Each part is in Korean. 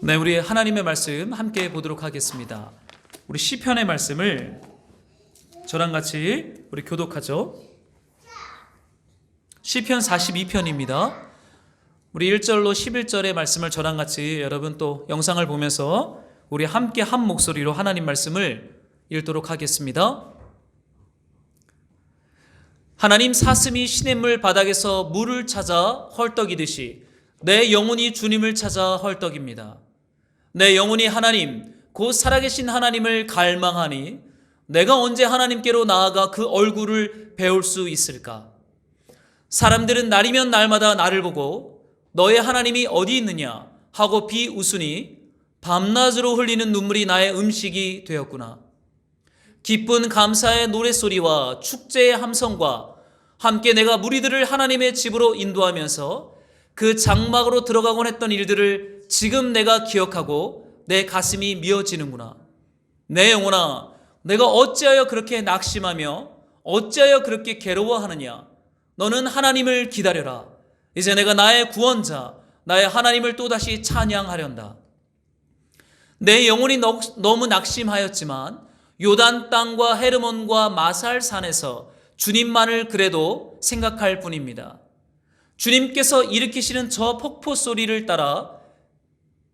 네, 우리 하나님의 말씀 함께 보도록 하겠습니다. 우리 시편의 말씀을 저랑 같이 우리 교독하죠. 시편 42편입니다. 우리 1절로 11절의 말씀을 저랑 같이 여러분 또 영상을 보면서 우리 함께 한 목소리로 하나님 말씀을 읽도록 하겠습니다. 하나님, 사슴이 시냇물 바닥에서 물을 찾아 헐떡이듯이 내 영혼이 주님을 찾아 헐떡입니다. 내 영혼이 하나님, 곧 살아계신 하나님을 갈망하니 내가 언제 하나님께로 나아가 그 얼굴을 배울 수 있을까? 사람들은 날이면 날마다 나를 보고 너의 하나님이 어디 있느냐 하고 비웃으니 밤낮으로 흘리는 눈물이 나의 음식이 되었구나. 기쁜 감사의 노랫소리와 축제의 함성과 함께 내가 무리들을 하나님의 집으로 인도하면서 그 장막으로 들어가곤 했던 일들을 지금 내가 기억하고 내 가슴이 미어지는구나. 내 영혼아, 내가 어찌하여 그렇게 낙심하며 어찌하여 그렇게 괴로워하느냐. 너는 하나님을 기다려라. 이제 내가 나의 구원자, 나의 하나님을 또다시 찬양하련다. 내 영혼이 너무 낙심하였지만 요단 땅과 헤르몬과 마살 산에서 주님만을 그래도 생각할 뿐입니다. 주님께서 일으키시는 저 폭포 소리를 따라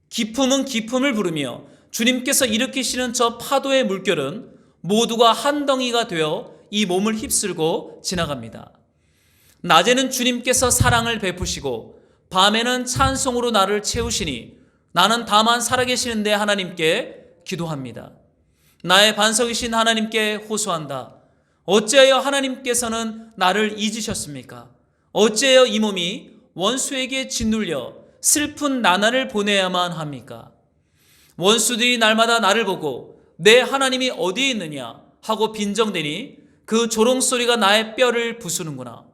기품은 기품을 부르며 주님께서 일으키시는 저 파도의 물결은 모두가 한 덩이가 되어 이 몸을 휩쓸고 지나갑니다. 낮에는 주님께서 사랑을 베푸시고 밤에는 찬송으로 나를 채우시니 나는 다만 살아계시는 내 하나님께 기도합니다. 나의 반석이신 하나님께 호소한다. 어찌하여 하나님께서는 나를 잊으셨습니까? 어찌하여 이 몸이 원수에게 짓눌려 슬픈 나날을 보내야만 합니까? 원수들이 날마다 나를 보고 내 하나님이 어디에 있느냐 하고 빈정대니 그 조롱소리가 나의 뼈를 부수는구나.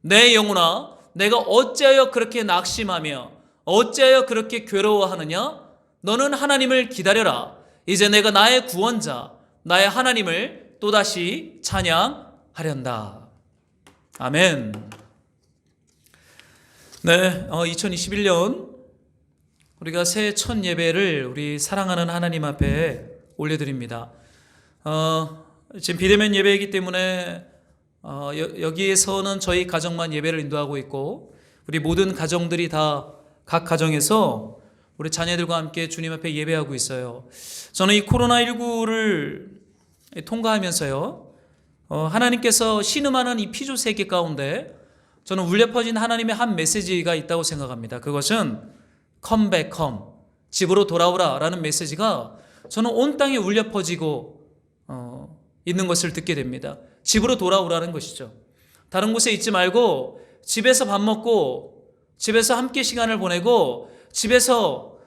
내 영혼아, 내가 어찌하여 그렇게 낙심하며 어찌하여 그렇게 괴로워하느냐? 너는 하나님을 기다려라. 이제 내가 나의 구원자, 나의 하나님을 또다시 찬양하련다. 아멘. 네, 2021년 우리가 새 첫 예배를 우리 사랑하는 하나님 앞에 올려드립니다. 지금 비대면 예배이기 때문에 여기에서는 저희 가정만 예배를 인도하고 있고 우리 모든 가정들이 다 각 가정에서 우리 자녀들과 함께 주님 앞에 예배하고 있어요. 저는 이 코로나19를 통과하면서요, 하나님께서 신음하는 이 피조 세계 가운데 저는 울려 퍼진 하나님의 한 메시지가 있다고 생각합니다. 그것은 Come back home, 집으로 돌아오라 라는 메시지가 저는 온 땅에 울려 퍼지고 있는 것을 듣게 됩니다. 집으로 돌아오라는 것이죠. 다른 곳에 있지 말고 집에서 밥 먹고 집에서 함께 시간을 보내고 집에서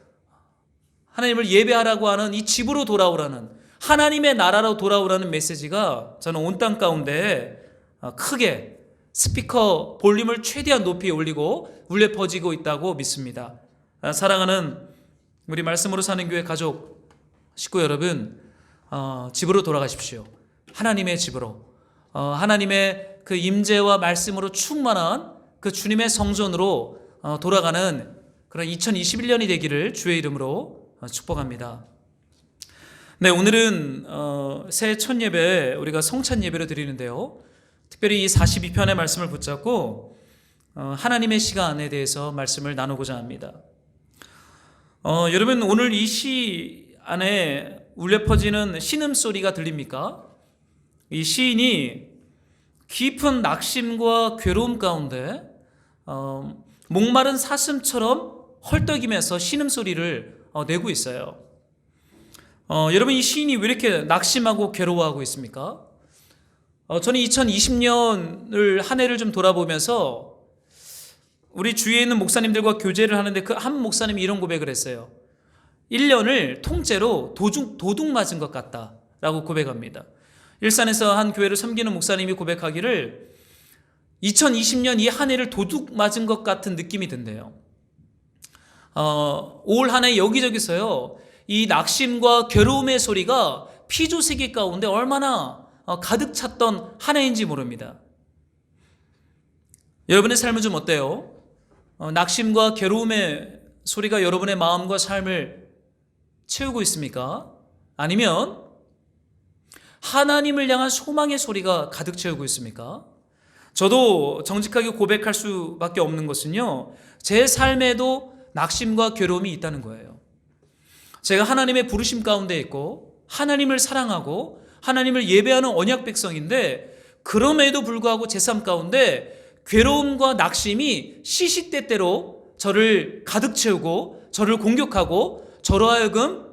하나님을 예배하라고 하는 이 집으로 돌아오라는, 하나님의 나라로 돌아오라는 메시지가 저는 온 땅 가운데 크게 스피커 볼륨을 최대한 높이 올리고 울려 퍼지고 있다고 믿습니다. 사랑하는 우리 말씀으로 사는 교회 가족 식구 여러분, 집으로 돌아가십시오. 하나님의 집으로, 하나님의 그 임재와 말씀으로 충만한 그 주님의 성전으로 돌아가는 그런 2021년이 되기를 주의 이름으로 축복합니다. 네, 오늘은 새해 첫 예배 우리가 성찬 예배를 드리는데요, 특별히 이 42편의 말씀을 붙잡고 하나님의 시간에 대해서 말씀을 나누고자 합니다. 여러분, 오늘 이 시 안에 울려 퍼지는 신음소리가 들립니까? 이 시인이 깊은 낙심과 괴로움 가운데 목마른 사슴처럼 헐떡이면서 신음소리를 내고 있어요. 여러분, 이 시인이 왜 이렇게 낙심하고 괴로워하고 있습니까? 저는 2020년을 한 해를 좀 돌아보면서 우리 주위에 있는 목사님들과 교제를 하는데 그 한 목사님이 이런 고백을 했어요. 1년을 통째로 도둑 맞은 것 같다라고 고백합니다. 일산에서 한 교회를 섬기는 목사님이 고백하기를 2020년 이 한 해를 도둑 맞은 것 같은 느낌이 든대요. 올 한 해 여기저기서요, 이 낙심과 괴로움의 소리가 피조세계 가운데 얼마나 가득 찼던 한 해인지 모릅니다. 여러분의 삶은 좀 어때요? 낙심과 괴로움의 소리가 여러분의 마음과 삶을 채우고 있습니까? 아니면 하나님을 향한 소망의 소리가 가득 채우고 있습니까? 저도 정직하게 고백할 수밖에 없는 것은요, 제 삶에도 낙심과 괴로움이 있다는 거예요. 제가 하나님의 부르심 가운데 있고 하나님을 사랑하고 하나님을 예배하는 언약 백성인데, 그럼에도 불구하고 제 삶 가운데 괴로움과 낙심이 시시때때로 저를 가득 채우고 저를 공격하고 저로 하여금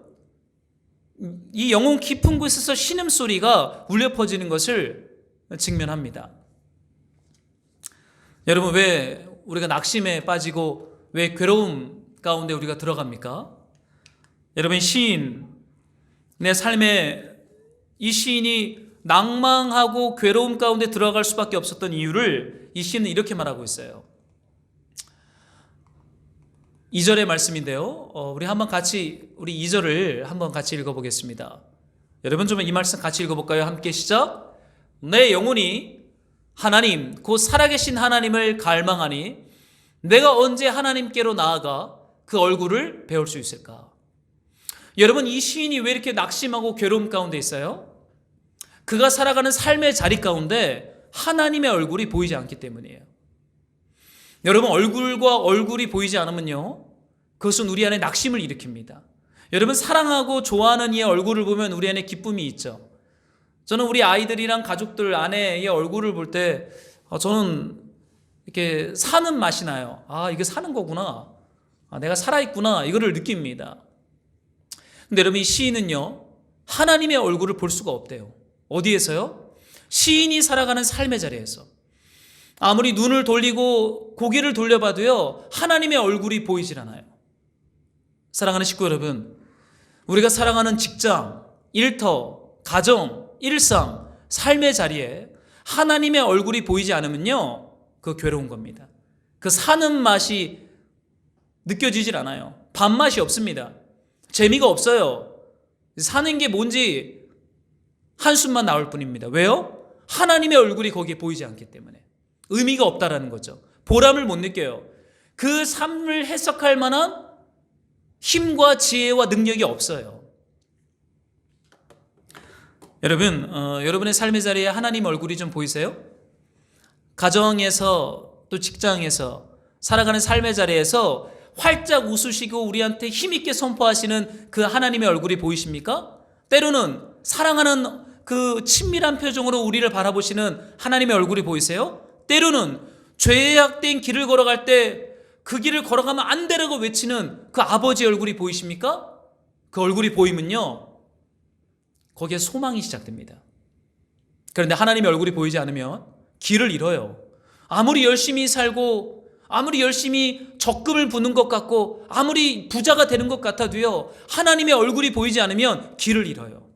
이 영혼 깊은 곳에서 신음소리가 울려 퍼지는 것을 직면합니다. 여러분, 왜 우리가 낙심에 빠지고 왜 괴로움 가운데 우리가 들어갑니까? 여러분, 시인의 삶에 이 시인이 낭망하고 괴로움 가운데 들어갈 수밖에 없었던 이유를 이 시인은 이렇게 말하고 있어요. 2절의 말씀인데요. 우리 한번 같이 우리 2절을 한번 같이 읽어보겠습니다. 여러분, 좀 이 말씀 같이 읽어볼까요? 함께 시작. 내 영혼이 하나님 곧 살아계신 하나님을 갈망하니 내가 언제 하나님께로 나아가 그 얼굴을 배울 수 있을까? 여러분, 이 시인이 왜 이렇게 낙심하고 괴로움 가운데 있어요? 그가 살아가는 삶의 자리 가운데 하나님의 얼굴이 보이지 않기 때문이에요. 여러분, 얼굴과 얼굴이 보이지 않으면요, 그것은 우리 안에 낙심을 일으킵니다. 여러분, 사랑하고 좋아하는 이의 얼굴을 보면 우리 안에 기쁨이 있죠. 저는 우리 아이들이랑 가족들 아내의 얼굴을 볼 때 저는 이렇게 사는 맛이 나요. 아, 이게 사는 거구나. 아, 내가 살아있구나. 이거를 느낍니다. 근데 여러분, 이 시인은요, 하나님의 얼굴을 볼 수가 없대요. 어디에서요? 시인이 살아가는 삶의 자리에서. 아무리 눈을 돌리고 고개를 돌려봐도요, 하나님의 얼굴이 보이질 않아요. 사랑하는 식구 여러분, 우리가 살아가는 직장, 일터, 가정, 일상, 삶의 자리에 하나님의 얼굴이 보이지 않으면요, 그거 괴로운 겁니다. 그 사는 맛이 느껴지질 않아요. 밥맛이 없습니다. 재미가 없어요. 사는 게 뭔지 한숨만 나올 뿐입니다. 왜요? 하나님의 얼굴이 거기에 보이지 않기 때문에. 의미가 없다라는 거죠. 보람을 못 느껴요. 그 삶을 해석할 만한 힘과 지혜와 능력이 없어요. 여러분, 여러분의 삶의 자리에 하나님 얼굴이 좀 보이세요? 가정에서 또 직장에서 살아가는 삶의 자리에서 활짝 웃으시고 우리한테 힘있게 선포하시는 그 하나님의 얼굴이 보이십니까? 때로는 사랑하는 그 친밀한 표정으로 우리를 바라보시는 하나님의 얼굴이 보이세요? 때로는 죄악된 길을 걸어갈 때 그 길을 걸어가면 안 되라고 외치는 그 아버지의 얼굴이 보이십니까? 그 얼굴이 보이면요, 거기에 소망이 시작됩니다. 그런데 하나님의 얼굴이 보이지 않으면 길을 잃어요. 아무리 열심히 살고 아무리 열심히 적금을 부는 것 같고 아무리 부자가 되는 것 같아도요, 하나님의 얼굴이 보이지 않으면 길을 잃어요.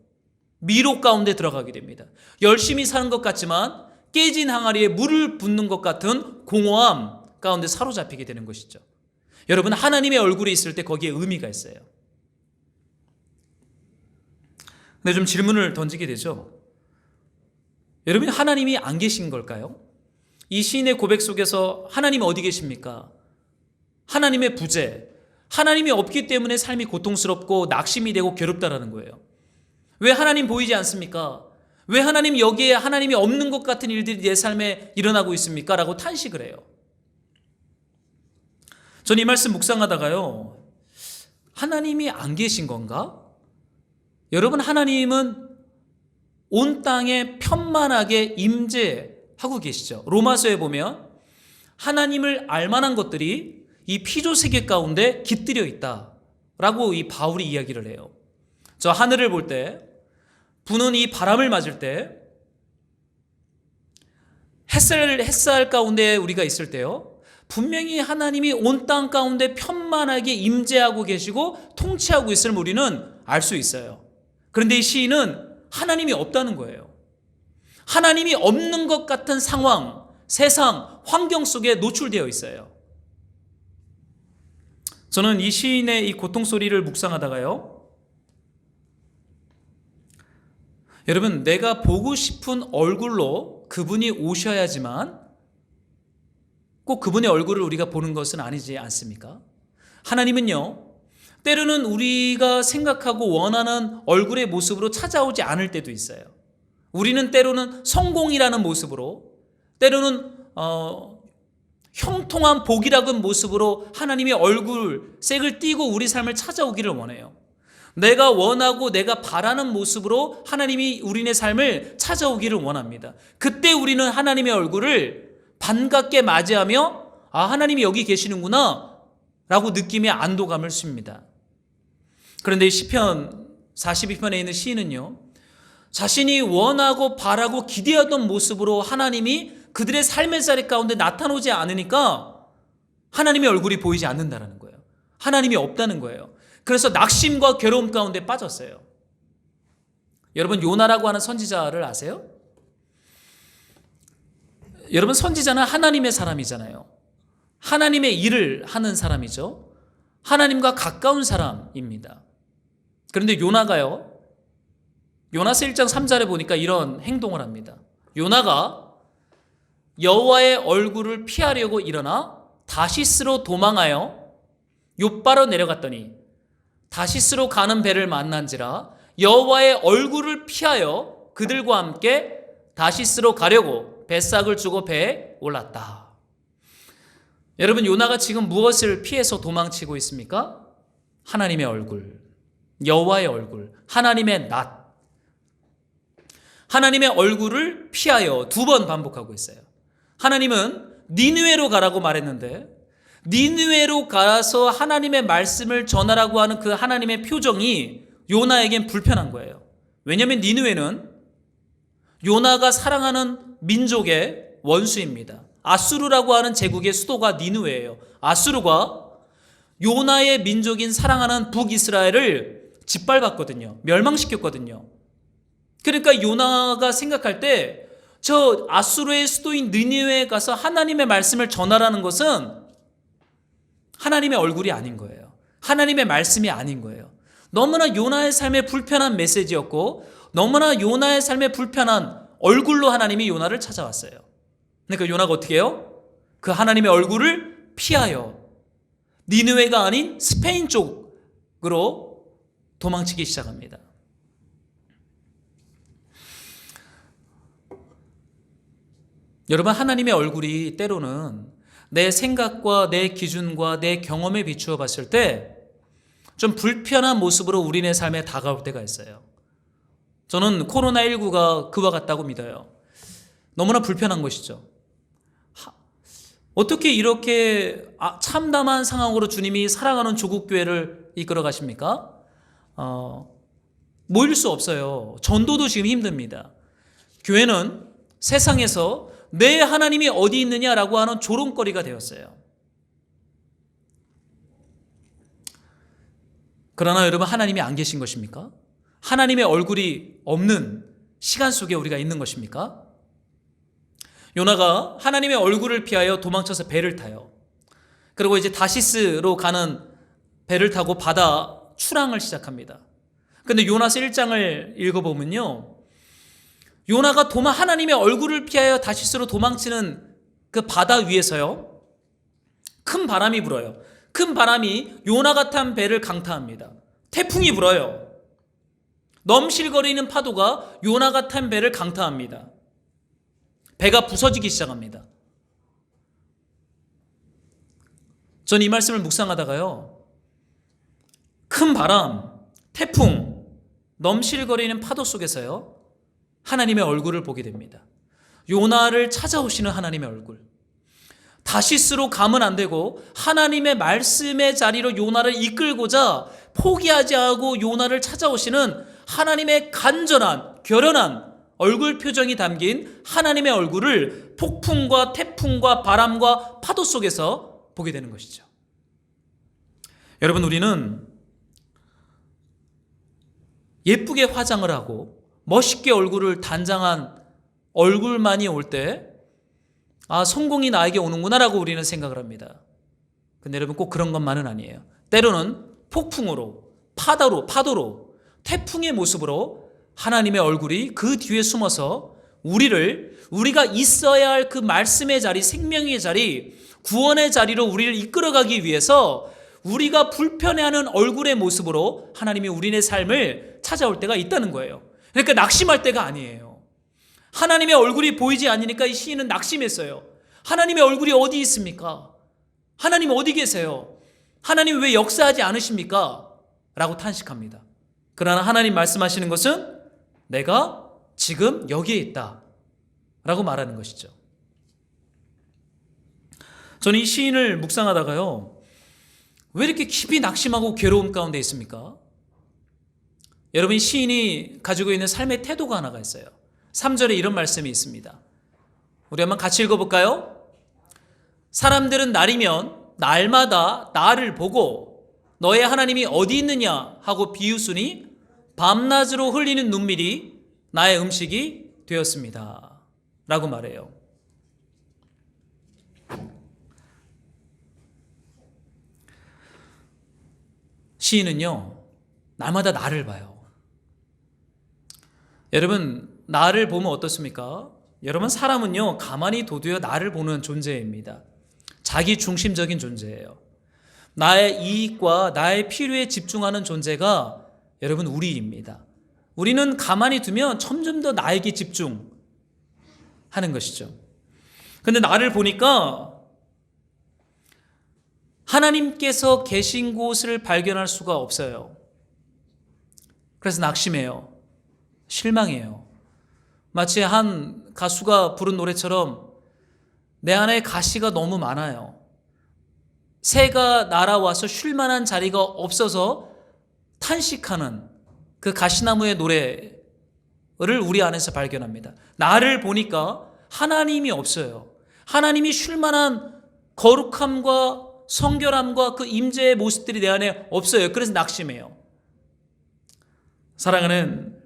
미로 가운데 들어가게 됩니다. 열심히 사는 것 같지만 깨진 항아리에 물을 붓는 것 같은 공허함 가운데 사로잡히게 되는 것이죠. 여러분, 하나님의 얼굴이 있을 때 거기에 의미가 있어요. 근데 좀 질문을 던지게 되죠. 여러분, 하나님이 안 계신 걸까요? 이 시인의 고백 속에서 하나님 어디 계십니까? 하나님의 부재, 하나님이 없기 때문에 삶이 고통스럽고 낙심이 되고 괴롭다라는 거예요. 왜 하나님 보이지 않습니까? 왜 하나님 여기에 하나님이 없는 것 같은 일들이 내 삶에 일어나고 있습니까? 라고 탄식을 해요. 저는 이 말씀 묵상하다가요, 하나님이 안 계신 건가? 여러분, 하나님은 온 땅에 편만하게 임재하고 계시죠. 로마서에 보면 하나님을 알만한 것들이 이 피조세계 가운데 깃들여 있다라고 이 바울이 이야기를 해요. 저 하늘을 볼 때, 부는 이 바람을 맞을 때, 햇살 가운데 우리가 있을 때요, 분명히 하나님이 온 땅 가운데 편만하게 임재하고 계시고 통치하고 있음을 우리는 알 수 있어요. 그런데 이 시인은 하나님이 없다는 거예요. 하나님이 없는 것 같은 상황, 세상, 환경 속에 노출되어 있어요. 저는 이 시인의 이 고통 소리를 묵상하다가요, 여러분, 내가 보고 싶은 얼굴로 그분이 오셔야지만 꼭 그분의 얼굴을 우리가 보는 것은 아니지 않습니까? 하나님은요, 때로는 우리가 생각하고 원하는 얼굴의 모습으로 찾아오지 않을 때도 있어요. 우리는 때로는 성공이라는 모습으로, 때로는 형통한 복이라는 모습으로 하나님의 얼굴색을 띠고 우리 삶을 찾아오기를 원해요. 내가 원하고 내가 바라는 모습으로 하나님이 우리의 삶을 찾아오기를 원합니다. 그때 우리는 하나님의 얼굴을 반갑게 맞이하며 아, 하나님이 여기 계시는구나 라고 느끼며 안도감을 씁니다. 그런데 시편 42편에 있는 시인은요, 자신이 원하고 바라고 기대하던 모습으로 하나님이 그들의 삶의 자리 가운데 나타나지 않으니까 하나님의 얼굴이 보이지 않는다는 거예요. 하나님이 없다는 거예요. 그래서 낙심과 괴로움 가운데 빠졌어요. 여러분, 요나라고 하는 선지자를 아세요? 여러분, 선지자는 하나님의 사람이잖아요. 하나님의 일을 하는 사람이죠. 하나님과 가까운 사람입니다. 그런데 요나가요, 요나서 1장 3절에 보니까 이런 행동을 합니다. 요나가 여호와의 얼굴을 피하려고 일어나 다시스로 도망하여 욥바로 내려갔더니 다시스로 가는 배를 만난지라 여호와의 얼굴을 피하여 그들과 함께 다시스로 가려고 뱃삭을 주고 배에 올랐다. 여러분, 요나가 지금 무엇을 피해서 도망치고 있습니까? 하나님의 얼굴, 여호와의 얼굴, 하나님의 낯, 하나님의 얼굴을 피하여 2번 반복하고 있어요. 하나님은 니느웨로 가라고 말했는데 니느웨로 가서 하나님의 말씀을 전하라고 하는 그 하나님의 표정이 요나에겐 불편한 거예요. 왜냐하면 니느웨는 요나가 사랑하는 민족의 원수입니다. 아수르라고 하는 제국의 수도가 니느웨예요. 아수르가 요나의 민족인 사랑하는 북이스라엘을 짓밟았거든요. 멸망시켰거든요. 그러니까 요나가 생각할 때 저 아수르의 수도인 니느웨에 가서 하나님의 말씀을 전하라는 것은 하나님의 얼굴이 아닌 거예요. 하나님의 말씀이 아닌 거예요. 너무나 요나의 삶에 불편한 메시지였고 너무나 요나의 삶에 불편한 얼굴로 하나님이 요나를 찾아왔어요. 그러니까 요나가 어떻게 해요? 그 하나님의 얼굴을 피하여 니느웨가 아닌 스페인 쪽으로 도망치기 시작합니다. 여러분, 하나님의 얼굴이 때로는 내 생각과 내 기준과 내 경험에 비추어 봤을 때 좀 불편한 모습으로 우리네 삶에 다가올 때가 있어요. 저는 코로나19가 그와 같다고 믿어요. 너무나 불편한 것이죠. 어떻게 이렇게 참담한 상황으로 주님이 사랑하는 조국교회를 이끌어 가십니까? 모일 수 없어요. 전도도 지금 힘듭니다. 교회는 세상에서 내 하나님이 어디 있느냐라고 하는 조롱거리가 되었어요. 그러나 여러분, 하나님이 안 계신 것입니까? 하나님의 얼굴이 없는 시간 속에 우리가 있는 것입니까? 요나가 하나님의 얼굴을 피하여 도망쳐서 배를 타요. 그리고 이제 다시스로 가는 배를 타고 바다 출항을 시작합니다. 근데 요나서 1장을 읽어보면요, 요나가 하나님의 얼굴을 피하여 다시스로 도망치는 그 바다 위에서요, 큰 바람이 불어요. 큰 바람이 요나가 탄 배를 강타합니다. 태풍이 불어요. 넘실거리는 파도가 요나가 탄 배를 강타합니다. 배가 부서지기 시작합니다. 전 이 말씀을 묵상하다가요, 큰 바람, 태풍, 넘실거리는 파도 속에서요, 하나님의 얼굴을 보게 됩니다. 요나를 찾아오시는 하나님의 얼굴. 다시스로 가면 안 되고 하나님의 말씀의 자리로 요나를 이끌고자 포기하지 않고 요나를 찾아오시는 하나님의 간절한, 결연한 얼굴 표정이 담긴 하나님의 얼굴을 폭풍과 태풍과 바람과 파도 속에서 보게 되는 것이죠. 여러분, 우리는 예쁘게 화장을 하고 멋있게 얼굴을 단장한 얼굴만이 올 때 성공이 나에게 오는구나라고 우리는 생각을 합니다. 근데 여러분, 꼭 그런 것만은 아니에요. 때로는 폭풍으로, 파도로, 태풍의 모습으로 하나님의 얼굴이 그 뒤에 숨어서 우리가 있어야 할 그 말씀의 자리, 생명의 자리, 구원의 자리로 우리를 이끌어가기 위해서 우리가 불편해하는 얼굴의 모습으로 하나님이 우리의 삶을 찾아올 때가 있다는 거예요. 그러니까 낙심할 때가 아니에요. 하나님의 얼굴이 보이지 않으니까 이 시인은 낙심했어요. 하나님의 얼굴이 어디 있습니까? 하나님 어디 계세요? 하나님 왜 역사하지 않으십니까? 라고 탄식합니다. 그러나 하나님 말씀하시는 것은 내가 지금 여기에 있다 라고 말하는 것이죠. 저는 이 시인을 묵상하다가요, 왜 이렇게 깊이 낙심하고 괴로움 가운데 있습니까? 여러분, 이 시인이 가지고 있는 삶의 태도가 하나가 있어요. 3절에 이런 말씀이 있습니다. 우리 한번 같이 읽어볼까요? 사람들은 날이면 날마다 나를 보고 너의 하나님이 어디 있느냐 하고 비웃으니 밤낮으로 흘리는 눈물이 나의 음식이 되었습니다 라고 말해요. 시인은요, 날마다 나를 봐요. 여러분, 나를 보면 어떻습니까? 여러분, 사람은요, 가만히 도두어 나를 보는 존재입니다. 자기 중심적인 존재예요. 나의 이익과 나의 필요에 집중하는 존재가 여러분 우리입니다. 우리는 가만히 두면 점점 더 나에게 집중하는 것이죠. 근데 나를 보니까 하나님께서 계신 곳을 발견할 수가 없어요. 그래서 낙심해요. 실망해요. 마치 한 가수가 부른 노래처럼 내 안에 가시가 너무 많아요. 새가 날아와서 쉴 만한 자리가 없어서 탄식하는 그 가시나무의 노래를 우리 안에서 발견합니다. 나를 보니까 하나님이 없어요. 하나님이 쉴 만한 거룩함과 성결함과 그 임재의 모습들이 내 안에 없어요. 그래서 낙심해요. 사랑하는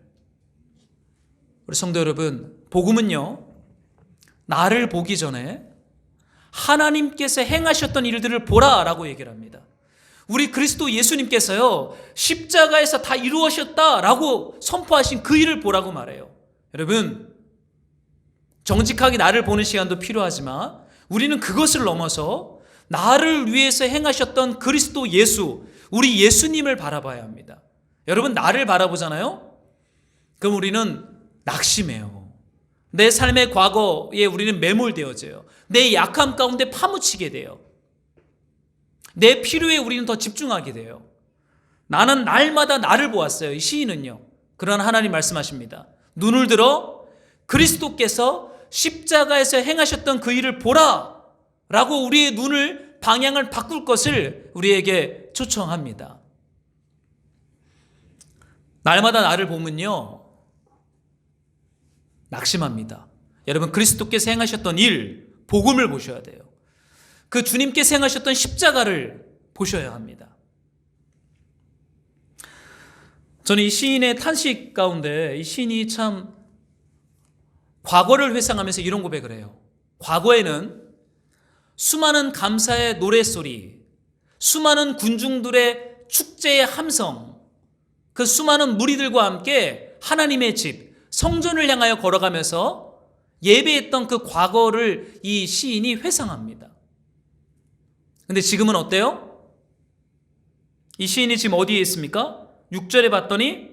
우리 성도 여러분, 복음은요, 나를 보기 전에 하나님께서 행하셨던 일들을 보라라고 얘기를 합니다. 우리 그리스도 예수님께서요, 십자가에서 다 이루어졌다라고 선포하신 그 일을 보라고 말해요. 여러분, 정직하게 나를 보는 시간도 필요하지만 우리는 그것을 넘어서 나를 위해서 행하셨던 그리스도 예수, 우리 예수님을 바라봐야 합니다. 여러분, 나를 바라보잖아요? 그럼 우리는 낙심해요. 내 삶의 과거에 우리는 매몰되어져요. 내 약함 가운데 파묻히게 돼요. 내 필요에 우리는 더 집중하게 돼요. 나는 날마다 나를 보았어요. 이 시인은요. 그러나 하나님 말씀하십니다. 눈을 들어 그리스도께서 십자가에서 행하셨던 그 일을 보라 라고 우리의 눈을 방향을 바꿀 것을 우리에게 초청합니다. 날마다 나를 보면요, 낙심합니다. 여러분, 그리스도께서 행하셨던 일, 복음을 보셔야 돼요. 그 주님께서 행하셨던 십자가를 보셔야 합니다. 저는 이 시인의 탄식 가운데 이 시인이 참 과거를 회상하면서 이런 고백을 해요. 과거에는 수많은 감사의 노랫소리, 수많은 군중들의 축제의 함성, 그 수많은 무리들과 함께 하나님의 집, 성전을 향하여 걸어가면서 예배했던 그 과거를 이 시인이 회상합니다. 근데 지금은 어때요? 이 시인이 지금 어디에 있습니까? 6절에 봤더니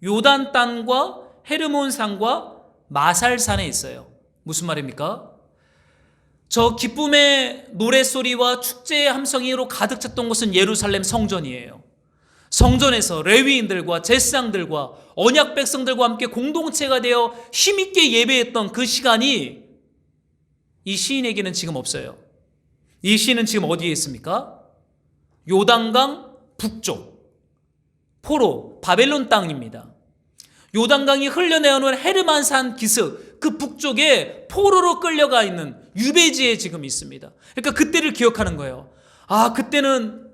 요단 땅과 헤르몬 산과 마살산에 있어요. 무슨 말입니까? 저 기쁨의 노랫소리와 축제의 함성으로 가득 찼던 곳은 예루살렘 성전이에요. 성전에서 레위인들과 제사장들과 언약 백성들과 함께 공동체가 되어 힘있게 예배했던 그 시간이 이 시인에게는 지금 없어요. 이 시인은 지금 어디에 있습니까? 요단강 북쪽, 포로, 바벨론 땅입니다. 요단강이 흘려내오는 헤르만산 기슭, 그 북쪽에 포로로 끌려가 있는 유배지에 지금 있습니다. 그러니까 그때를 기억하는 거예요. 아, 그때는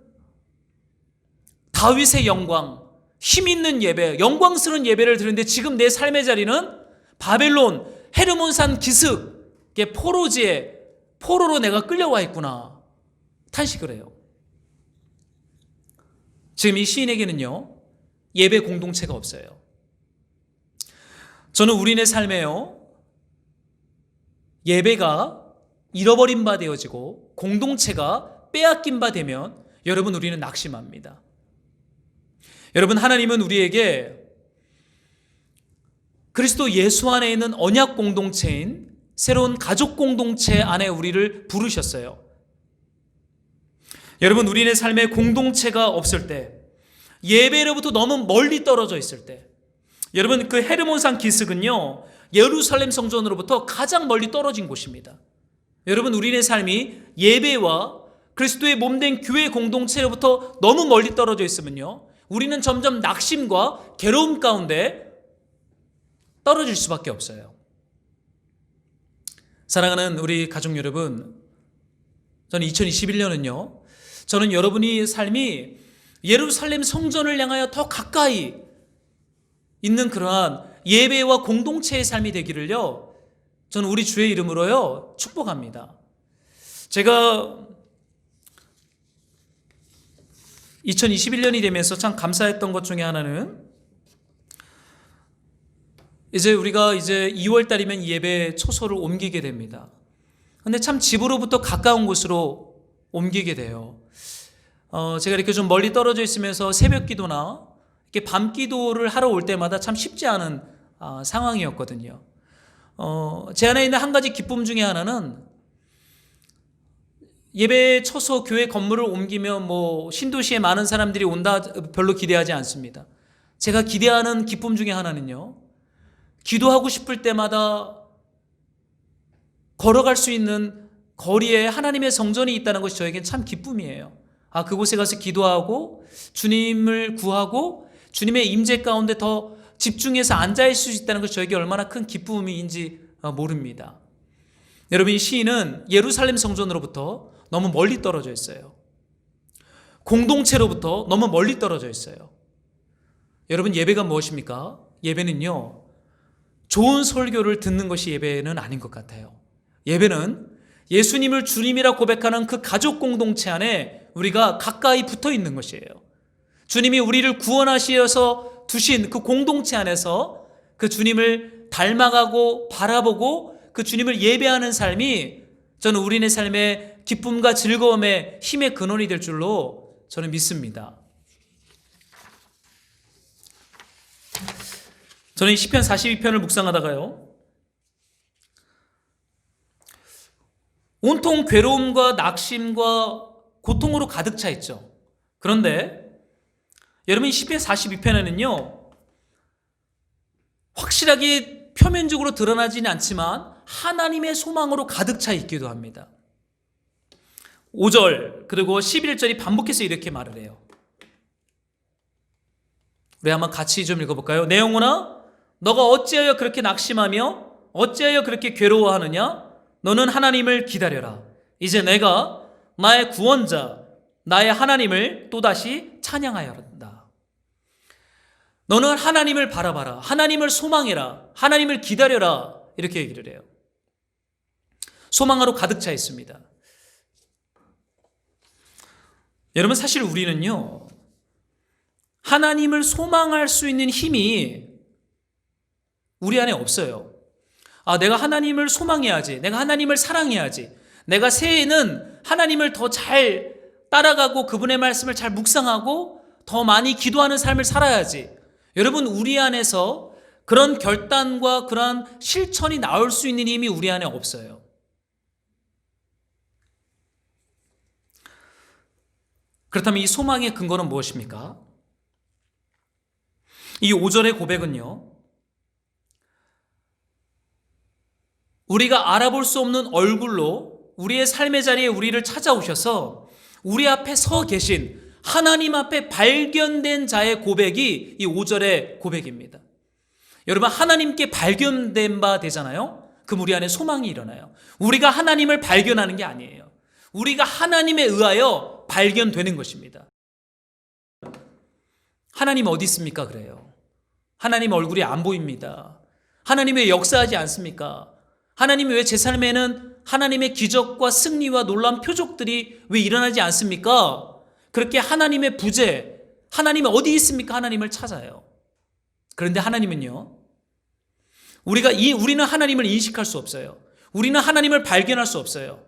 다윗의 영광, 힘있는 예배, 영광스러운 예배를 드리는데 지금 내 삶의 자리는 바벨론, 헤르몬산 기슭의 포로지에 포로로 내가 끌려와 있구나. 탄식을 해요. 지금 이 시인에게는요, 예배 공동체가 없어요. 저는 우리네 삶에요, 예배가 잃어버린 바 되어지고 공동체가 빼앗긴 바 되면 여러분, 우리는 낙심합니다. 여러분, 하나님은 우리에게 그리스도 예수 안에 있는 언약 공동체인 새로운 가족 공동체 안에 우리를 부르셨어요. 여러분, 우리의 삶에 공동체가 없을 때, 예배로부터 너무 멀리 떨어져 있을 때, 여러분, 그 헤르몬산 기슭은요, 예루살렘 성전으로부터 가장 멀리 떨어진 곳입니다. 여러분, 우리의 삶이 예배와 그리스도의 몸된 교회 공동체로부터 너무 멀리 떨어져 있으면요, 우리는 점점 낙심과 괴로움 가운데 떨어질 수밖에 없어요. 사랑하는 우리 가족 여러분, 저는 2021년은요, 저는 여러분의 삶이 예루살렘 성전을 향하여 더 가까이 있는 그러한 예배와 공동체의 삶이 되기를요, 저는 우리 주의 이름으로요 축복합니다. 제가 2021년이 되면서 참 감사했던 것 중에 하나는, 이제 우리가 이제 2월 달이면 예배 초소를 옮기게 됩니다. 근데 참 집으로부터 가까운 곳으로 옮기게 돼요. 제가 이렇게 좀 멀리 떨어져 있으면서 새벽 기도나 이렇게 밤 기도를 하러 올 때마다 참 쉽지 않은 상황이었거든요. 제 안에 있는 한 가지 기쁨 중에 하나는, 예배 초소 교회 건물을 옮기면 뭐 신도시에 많은 사람들이 온다 별로 기대하지 않습니다. 제가 기대하는 기쁨 중에 하나는요, 기도하고 싶을 때마다 걸어갈 수 있는 거리에 하나님의 성전이 있다는 것이 저에겐 참 기쁨이에요. 그곳에 가서 기도하고 주님을 구하고 주님의 임재 가운데 더 집중해서 앉아있을 수 있다는 것이 저에게 얼마나 큰 기쁨인지 모릅니다. 여러분, 이 시인은 예루살렘 성전으로부터 너무 멀리 떨어져 있어요. 공동체로부터 너무 멀리 떨어져 있어요. 여러분, 예배가 무엇입니까? 예배는요, 좋은 설교를 듣는 것이 예배는 아닌 것 같아요. 예배는 예수님을 주님이라 고백하는 그 가족 공동체 안에 우리가 가까이 붙어 있는 것이에요. 주님이 우리를 구원하시어서 두신 그 공동체 안에서 그 주님을 닮아가고 바라보고 그 주님을 예배하는 삶이, 저는 우리네 삶의 기쁨과 즐거움의 힘의 근원이 될 줄로 저는 믿습니다. 저는 시편 42편을 묵상하다가요, 온통 괴로움과 낙심과 고통으로 가득 차 있죠. 그런데 여러분, 이 시편 42편에는요, 확실하게 표면적으로 드러나지는 않지만 하나님의 소망으로 가득 차 있기도 합니다. 5절 그리고 11절이 반복해서 이렇게 말을 해요. 우리 한번 같이 좀 읽어볼까요? 내 영혼아, 너가 어찌하여 그렇게 낙심하며 어찌하여 그렇게 괴로워하느냐? 너는 하나님을 기다려라. 이제 내가 나의 구원자 나의 하나님을 또다시 찬양하여야 한다. 너는 하나님을 바라봐라. 하나님을 소망해라. 하나님을 기다려라. 이렇게 얘기를 해요. 소망으로 가득 차 있습니다. 여러분, 사실 우리는요, 하나님을 소망할 수 있는 힘이 우리 안에 없어요. 내가 하나님을 소망해야지. 내가 하나님을 사랑해야지. 내가 새해에는 하나님을 더 잘 따라가고 그분의 말씀을 잘 묵상하고 더 많이 기도하는 삶을 살아야지. 여러분, 우리 안에서 그런 결단과 그런 실천이 나올 수 있는 힘이 우리 안에 없어요. 그렇다면 이 소망의 근거는 무엇입니까? 이 5절의 고백은요, 우리가 알아볼 수 없는 얼굴로 우리의 삶의 자리에 우리를 찾아오셔서 우리 앞에 서 계신 하나님 앞에 발견된 자의 고백이 이 5절의 고백입니다. 여러분, 하나님께 발견된 바 되잖아요. 그럼 우리 안에 소망이 일어나요. 우리가 하나님을 발견하는 게 아니에요. 우리가 하나님에 의하여 발견되는 것입니다. 하나님 어디 있습니까? 그래요. 하나님 얼굴이 안 보입니다. 하나님 왜 역사하지 않습니까? 하나님이 왜 제 삶에는 하나님의 기적과 승리와 놀라운 표적들이 왜 일어나지 않습니까? 그렇게 하나님의 부재, 하나님이 어디 있습니까? 하나님을 찾아요. 그런데 하나님은요, 우리는 하나님을 인식할 수 없어요. 우리는 하나님을 발견할 수 없어요.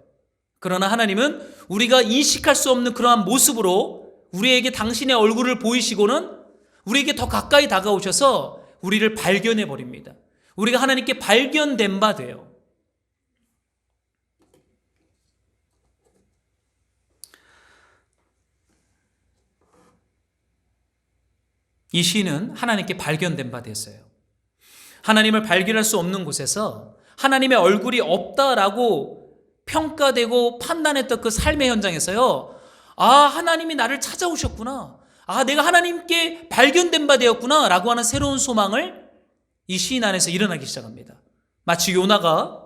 그러나 하나님은 우리가 인식할 수 없는 그러한 모습으로 우리에게 당신의 얼굴을 보이시고는 우리에게 더 가까이 다가오셔서 우리를 발견해 버립니다. 우리가 하나님께 발견된 바 돼요. 이 시인은 하나님께 발견된 바 됐어요. 하나님을 발견할 수 없는 곳에서 하나님의 얼굴이 없다라고 평가되고 판단했던 그 삶의 현장에서요, 아, 하나님이 나를 찾아오셨구나, 아, 내가 하나님께 발견된 바 되었구나 라고 하는 새로운 소망을 이 시인 안에서 일어나기 시작합니다. 마치 요나가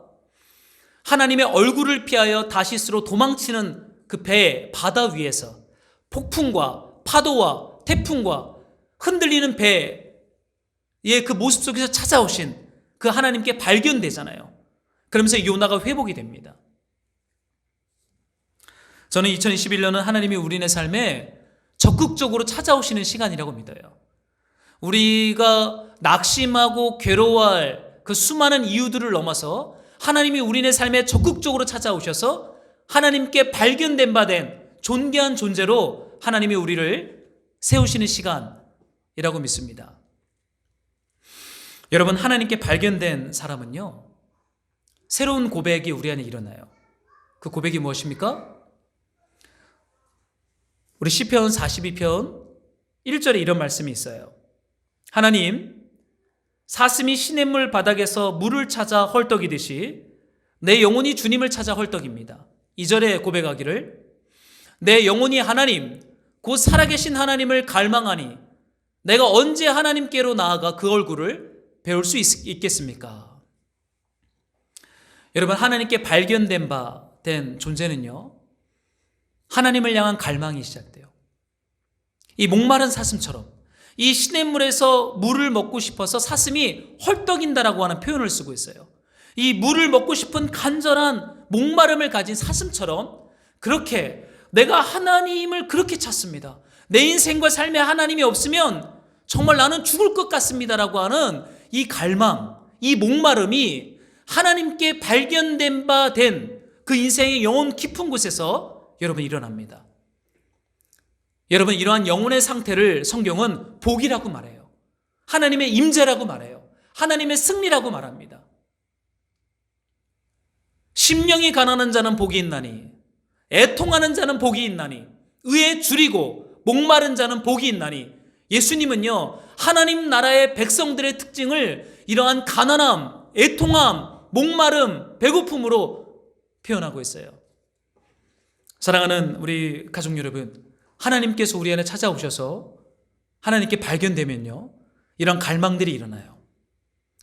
하나님의 얼굴을 피하여 다시스로 도망치는 그 배 바다 위에서 폭풍과 파도와 태풍과 흔들리는 배의 그 모습 속에서 찾아오신 그 하나님께 발견되잖아요. 그러면서 요나가 회복이 됩니다. 저는 2021년은 하나님이 우리의 삶에 적극적으로 찾아오시는 시간이라고 믿어요. 우리가 낙심하고 괴로워할 그 수많은 이유들을 넘어서 하나님이 우리의 삶에 적극적으로 찾아오셔서 하나님께 발견된 바 된 존귀한 존재로 하나님이 우리를 세우시는 시간이라고 믿습니다. 여러분, 하나님께 발견된 사람은요, 새로운 고백이 우리 안에 일어나요. 그 고백이 무엇입니까? 우리 시편 42편 1절에 이런 말씀이 있어요. 하나님, 사슴이 시냇물 바닥에서 물을 찾아 헐떡이듯이 내 영혼이 주님을 찾아 헐떡입니다. 2절에 고백하기를, 내 영혼이 하나님, 곧 살아계신 하나님을 갈망하니 내가 언제 하나님께로 나아가 그 얼굴을 배울 수 있겠습니까? 여러분, 하나님께 발견된 바 된 존재는요, 하나님을 향한 갈망이 시작돼요. 이 목마른 사슴처럼 이 시냇물에서 물을 먹고 싶어서 사슴이 헐떡인다라고 하는 표현을 쓰고 있어요. 이 물을 먹고 싶은 간절한 목마름을 가진 사슴처럼 그렇게 내가 하나님을 그렇게 찾습니다. 내 인생과 삶에 하나님이 없으면 정말 나는 죽을 것 같습니다라고 하는 이 갈망, 이 목마름이 하나님께 발견된 바 된 그 인생의 영혼 깊은 곳에서 여러분 일어납니다. 여러분, 이러한 영혼의 상태를 성경은 복이라고 말해요. 하나님의 임재라고 말해요. 하나님의 승리라고 말합니다. 심령이 가난한 자는 복이 있나니, 애통하는 자는 복이 있나니, 의에 줄이고 목마른 자는 복이 있나니, 예수님은요, 하나님 나라의 백성들의 특징을 이러한 가난함, 애통함, 목마름, 배고픔으로 표현하고 있어요. 사랑하는 우리 가족 여러분, 하나님께서 우리 안에 찾아오셔서 하나님께 발견되면요, 이런 갈망들이 일어나요.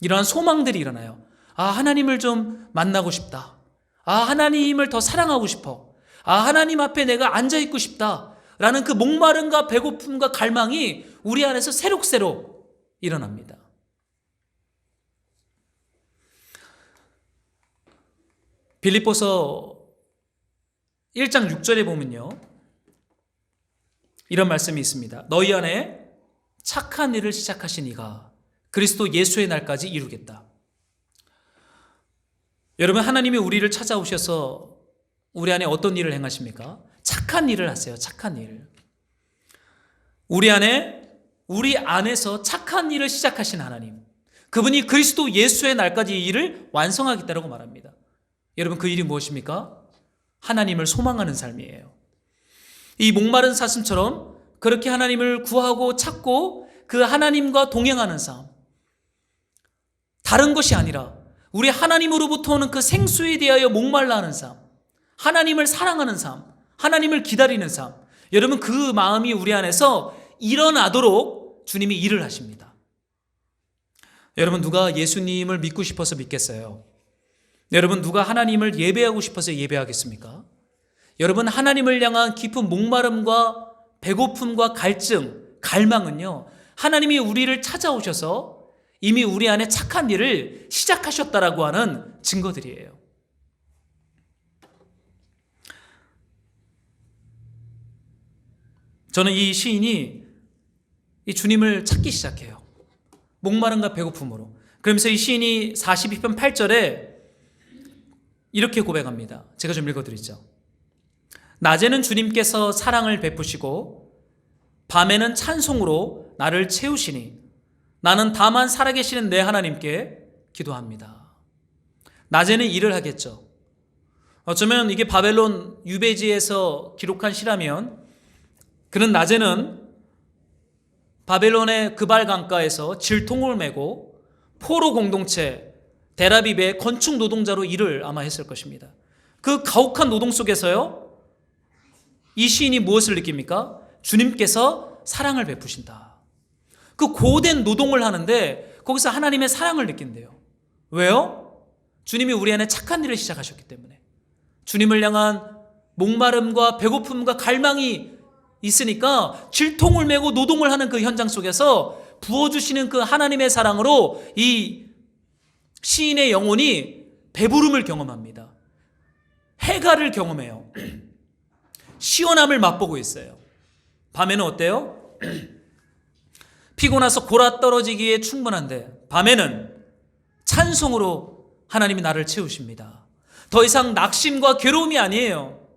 이러한 소망들이 일어나요. 아, 하나님을 좀 만나고 싶다. 아, 하나님을 더 사랑하고 싶어. 아, 하나님 앞에 내가 앉아있고 싶다 라는 그 목마름과 배고픔과 갈망이 우리 안에서 새록새록 일어납니다. 빌립보서 1장 6절에 보면요, 이런 말씀이 있습니다. 너희 안에 착한 일을 시작하신 이가 그리스도 예수의 날까지 이루겠다. 여러분, 하나님이 우리를 찾아오셔서 우리 안에 어떤 일을 행하십니까? 착한 일을 하세요. 착한 일. 우리 안에서 착한 일을 시작하신 하나님, 그분이 그리스도 예수의 날까지 이 일을 완성하겠다고 말합니다. 여러분, 그 일이 무엇입니까? 하나님을 소망하는 삶이에요. 이 목마른 사슴처럼 그렇게 하나님을 구하고 찾고 그 하나님과 동행하는 삶, 다른 것이 아니라 우리 하나님으로부터 오는 그 생수에 대하여 목말라 하는 삶, 하나님을 사랑하는 삶, 하나님을 기다리는 삶, 여러분, 그 마음이 우리 안에서 일어나도록 주님이 일을 하십니다. 여러분, 누가 예수님을 믿고 싶어서 믿겠어요? 여러분, 누가 하나님을 예배하고 싶어서 예배하겠습니까? 여러분, 하나님을 향한 깊은 목마름과 배고픔과 갈증, 갈망은요, 하나님이 우리를 찾아오셔서 이미 우리 안에 착한 일을 시작하셨다라고 하는 증거들이에요. 저는 이 시인이 이 주님을 찾기 시작해요. 목마름과 배고픔으로. 그러면서 이 시인이 42편 8절에 이렇게 고백합니다. 제가 좀 읽어드리죠. 낮에는 주님께서 사랑을 베푸시고 밤에는 찬송으로 나를 채우시니 나는 다만 살아계시는 내 하나님께 기도합니다. 낮에는 일을 하겠죠. 어쩌면 이게 바벨론 유배지에서 기록한 시라면 그는 낮에는 바벨론의 그발 강가에서 질통을 메고 포로 공동체 데라빕의 건축 노동자로 일을 아마 했을 것입니다. 그 가혹한 노동 속에서요, 이 시인이 무엇을 느낍니까? 주님께서 사랑을 베푸신다. 그 고된 노동을 하는데 거기서 하나님의 사랑을 느낀대요. 왜요? 주님이 우리 안에 착한 일을 시작하셨기 때문에. 주님을 향한 목마름과 배고픔과 갈망이 있으니까 질통을 메고 노동을 하는 그 현장 속에서 부어주시는 그 하나님의 사랑으로 이 시인의 영혼이 배부름을 경험합니다. 해가를 경험해요. 시원함을 맛보고 있어요. 밤에는 어때요? 피곤해서 골아 떨어지기에 충분한데 밤에는 찬송으로 하나님이 나를 채우십니다. 더 이상 낙심과 괴로움이 아니에요.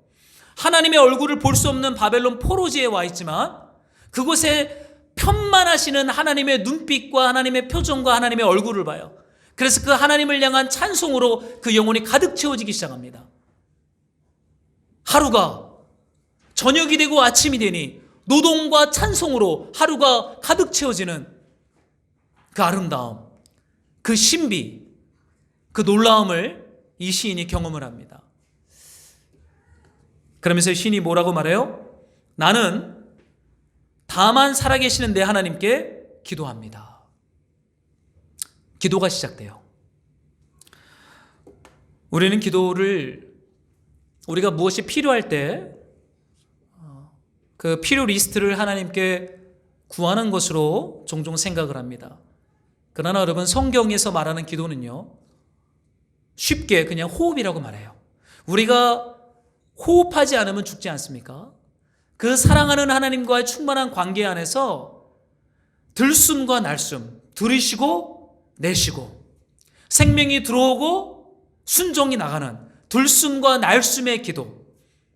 하나님의 얼굴을 볼 수 없는 바벨론 포로지에 와 있지만 그곳에 편만하시는 하나님의 눈빛과 하나님의 표정과 하나님의 얼굴을 봐요. 그래서 그 하나님을 향한 찬송으로 그 영혼이 가득 채워지기 시작합니다. 하루가 저녁이 되고 아침이 되니 노동과 찬송으로 하루가 가득 채워지는 그 아름다움, 그 신비, 그 놀라움을 이 시인이 경험을 합니다. 그러면서 시인이 뭐라고 말해요? 나는 다만 살아계시는 내 하나님께 기도합니다. 기도가 시작돼요. 우리는 기도를 우리가 무엇이 필요할 때 그 필요 리스트를 하나님께 구하는 것으로 종종 생각을 합니다. 그러나 여러분, 성경에서 말하는 기도는요, 쉽게 그냥 호흡이라고 말해요. 우리가 호흡하지 않으면 죽지 않습니까? 그 사랑하는 하나님과의 충만한 관계 안에서 들숨과 날숨, 들이쉬고 내쉬고 생명이 들어오고 순종이 나가는 들숨과 날숨의 기도,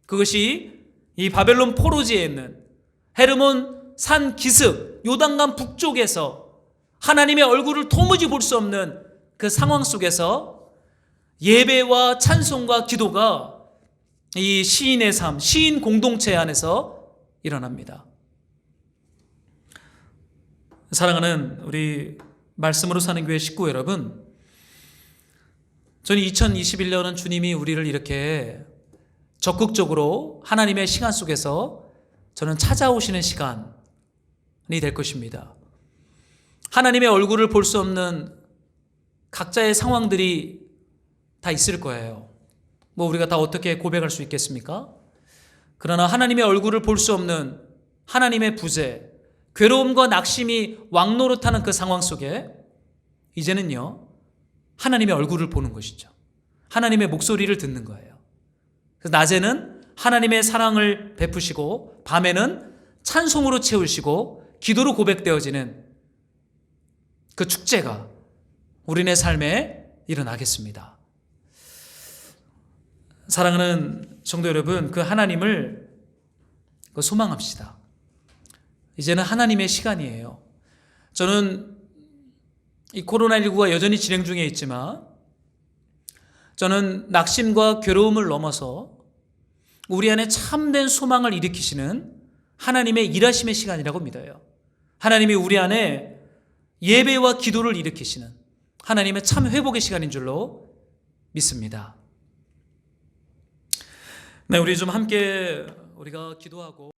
그것이 이 바벨론 포로지에 있는 헤르몬 산 기슭 요단강 북쪽에서 하나님의 얼굴을 도무지 볼 수 없는 그 상황 속에서 예배와 찬송과 기도가 이 시인의 삶, 시인 공동체 안에서 일어납니다. 사랑하는 우리 말씀으로 사는 교회 식구 여러분, 저는 2021년은 주님이 우리를 이렇게 적극적으로 하나님의 시간 속에서 저는 찾아오시는 시간이 될 것입니다. 하나님의 얼굴을 볼 수 없는 각자의 상황들이 다 있을 거예요. 뭐 우리가 다 어떻게 고백할 수 있겠습니까? 그러나 하나님의 얼굴을 볼 수 없는 하나님의 부재, 괴로움과 낙심이 왕노릇하는 그 상황 속에 이제는요, 하나님의 얼굴을 보는 것이죠. 하나님의 목소리를 듣는 거예요. 그래서 낮에는 하나님의 사랑을 베푸시고 밤에는 찬송으로 채우시고 기도로 고백되어지는 그 축제가 우리네 삶에 일어나겠습니다. 사랑하는 성도 여러분, 그 하나님을 소망합시다. 이제는 하나님의 시간이에요. 저는 이 코로나19가 여전히 진행 중에 있지만 저는 낙심과 괴로움을 넘어서 우리 안에 참된 소망을 일으키시는 하나님의 일하심의 시간이라고 믿어요. 하나님이 우리 안에 예배와 기도를 일으키시는 하나님의 참 회복의 시간인 줄로 믿습니다. 네, 우리 좀 함께 우리가 기도하고